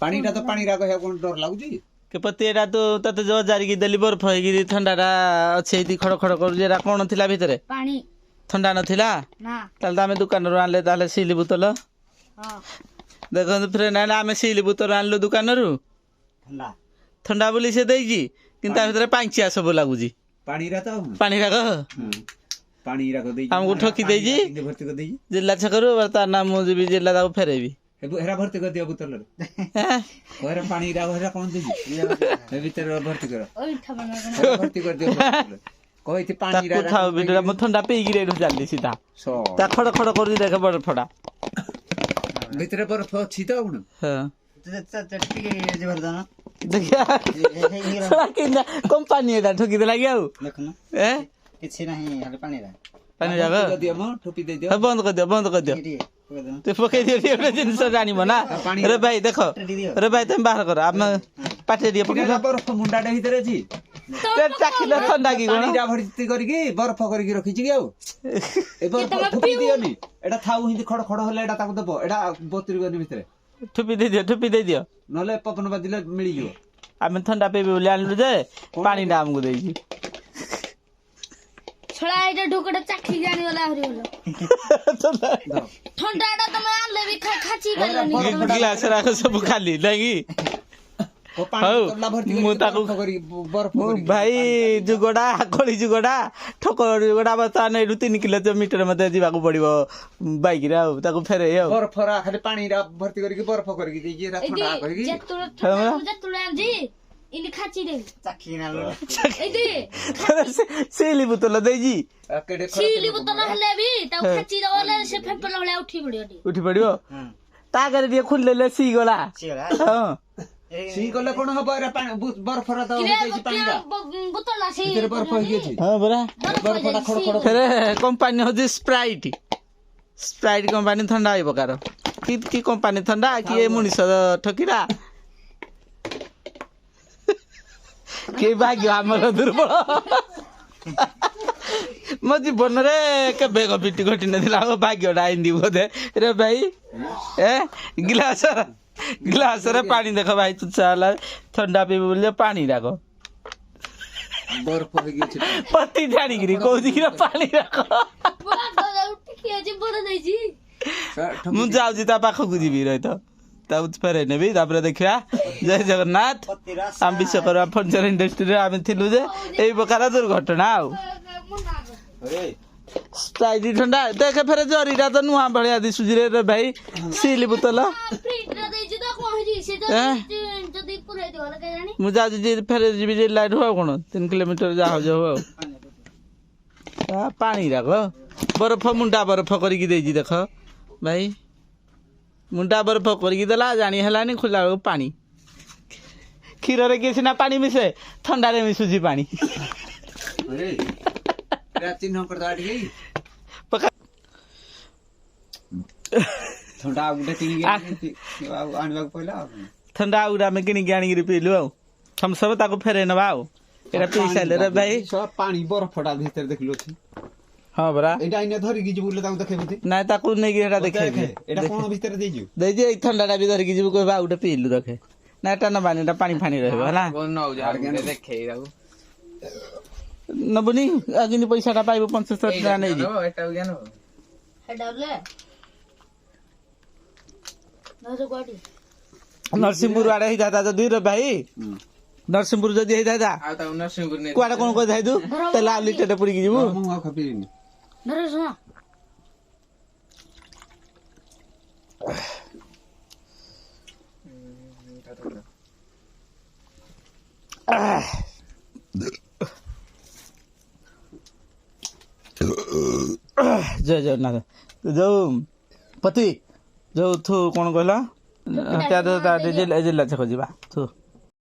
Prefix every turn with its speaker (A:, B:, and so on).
A: ପାଣିଟା ତ ପାଣି ରାଗ ହେବା କଣ ଡର ଲାଗୁଛି
B: के पति एटा तो तते जो जारी देली बर्फ होई ठंडाटा अच्छे एति खड़ खड़ करू एटा कोन थिला भितरे
C: पानी
B: ठंडा नथिला
C: ना
B: ताले आमे दुकान रो आनले ताले सीली बोतल
C: हां
B: देखो फ्रेंड ना आमे सीली बोतल आनलो दुकान रो
A: ठंडा
B: ठंडा बोली से देई जी किंता भितरे पांचिया सब लागू जी
A: पानी रा तो
B: पानी राग
A: पानी राग देई
B: हमको ठकी देई जी
A: भर्ती कर देई
B: जिल्ला छकरू बता ना मु जी जिल्ला दाऊ फेरेबी
A: हेरा भर्ती कर दिया बोतल रे पानी राग हेरा कोन देई ए भीतर भर्ती कर
C: ओइ ठबना
A: भर्ती कर दियो कहैति पानी रा
B: खाओ बिटरा म ठंडा पी गिरे जाली सीधा ता खड़ खड़ करू देखे बड़ फड़ा
A: भीतर बर्फ अछि त उन
B: हां
D: चटकी जबरदन
B: देखिया सला किंदा कंपनी एटा ठकी दे लागी आउ
D: देखन
B: ए
D: किछि नाही खाली पानी रा
B: पानी जागा
A: कर दियो म ठोपी दे दियो
B: बंद कर दियो ते पके दियो एटा जिंस जानिबो ना अरे भाई देखो अरे भाई तुम बाहर कर हम पाटे दियो पके
A: बर्फ मुंडाटे भीतर अछि
B: ते चाखिले ठंडा की
A: पानी
B: कोन
A: रा भर्ती करके बर्फ करके रखी छी आउ ए बर्फ ठोपी दियो नि एटा थाउ हिंदी खड़ खड़ होला एटा ताको दबो एटा बोतरी गनी भीतर
B: ठुपी दे दियो
A: नले पवन बादिले मिली जिवो
B: आमे ठंडा पेबे बोली आनलु जे पानी ना हमको देई जी
C: छड़ा एटा ढोकड़ा चाखी जानी वाला हरि बोलो ठंडाटा तमे आले भी खाची गलनी
B: गिलास राखो सब खाली लगी
A: ओ पानी तोला भर्ती
B: मु ताको
A: बर्फ
B: भाई जुगोड़ा खोली जुगोड़ा ठोकर जुगोड़ा बता नै 3 किलोमीटर मते जीवा को पड़िबो बाइक रे आउ ताको फेरे आउ
A: बर्फ रा खाली पानी रा भर्ती करके बर्फ करके देई जे रा ठंडा करके
C: जतुला जी इनी खाची दे
D: चाखी नालो
C: एदी
B: सेली बोतल दे जी
A: केडे
C: सीली बोतल हले भी ता खाची दवले से फेपल हले उठी पड़ियो
B: ता करे दिए खुल ले सी गला हां
A: सी गले कोन हबो रे पानी बर्फ रा तो देई छी पानी रा
C: बोतल सी
A: भीतर बर्फ हो गई छी
B: हां बरा
A: बर्फ रा खड़ खड़
B: फेरे कंपनी हो स्प्राइट स्प्राइट कंपनी ठंडा आइबो कार की कंपनी ठंडा कि ए मुनिस ठकीरा के भाग्य हमर दुर्बल मो जीवन रे केबे पिटी घटी नथिला भाग्य डाइंदी बोधे रे भाई ए गिलास रे पानी देख भाई तू चला ठंडा पी बोले पानी राखो
A: बर्फ हो गई छी
B: पति जानी गिरी को दिरा पानी राखो
C: बड़ा उठी के जी बड़ नै जी
B: मु जाउ जी ता पाखो गुजीबी रही तो ता उच फेरे नेबी तापर देखिया जय जगन्नाथ हम विश्वकर्मा फर्निचर इंडस्ट्री रे आमे थिलु जे एई बकारा दुर्घटना आउ स्प्राइट ठंडा देखे फेरे जरीरा तो नुहा भलिया दिसुजी रे भाई सीली बोतल मु जा जी फेरे जी जे लाइट हो कोन 3 किलोमीटर जा हो जाओ पानी राखो बर्फ मुंडा बर्फ करी दे जी देख भाई मुंडा बर्फ करी देला जानी हलानी खुला पानी क्षीर रे के सिना पानी मिसे ठंडा रे मिसुजी पानी
A: अरे रा चिन्ह कर दाडी गई ठंडा उडे किनी आनबा पहिला
B: ठंडा उडा में किनी गानी गिरी पीलु आ हम सब ताको फेरे नबा आ एरा पैसा ले रे भाई
A: सब पानी बर्फ फटा भीतर देखलो छी
B: हां बरा
A: एटा इने धरि गिजु बोले ताको देखेबे
B: ना ताको नै गिरा देखे
A: एटा कोन भीतर देजु
B: दे जे ठंडाटा भी धरि गिजु को बा उडे पीलु देखे ना एटा न बानीटा पानी फानी रहबो हला
E: कोन न जा देखे राउ
B: न बनी अगिनी पैसाटा पाइबो 75 टका नै जी
E: एटा ज्ञान हो
C: हेडले नजो गाडी
B: नरसिंहपुर आड़े ही दादा जदी रे भाई नरसिंहपुर जदी ही दादा
E: आ ता नरसिंहपुर ने
B: कुआडा कोन को जाई दू तला लिटर पुरी की जीवु
A: मु आ खपिनी
C: नरे सुना
B: जय जगन्नाथ जो पति जो थु कोन कहला त्या जिल्ला छक जीवा थु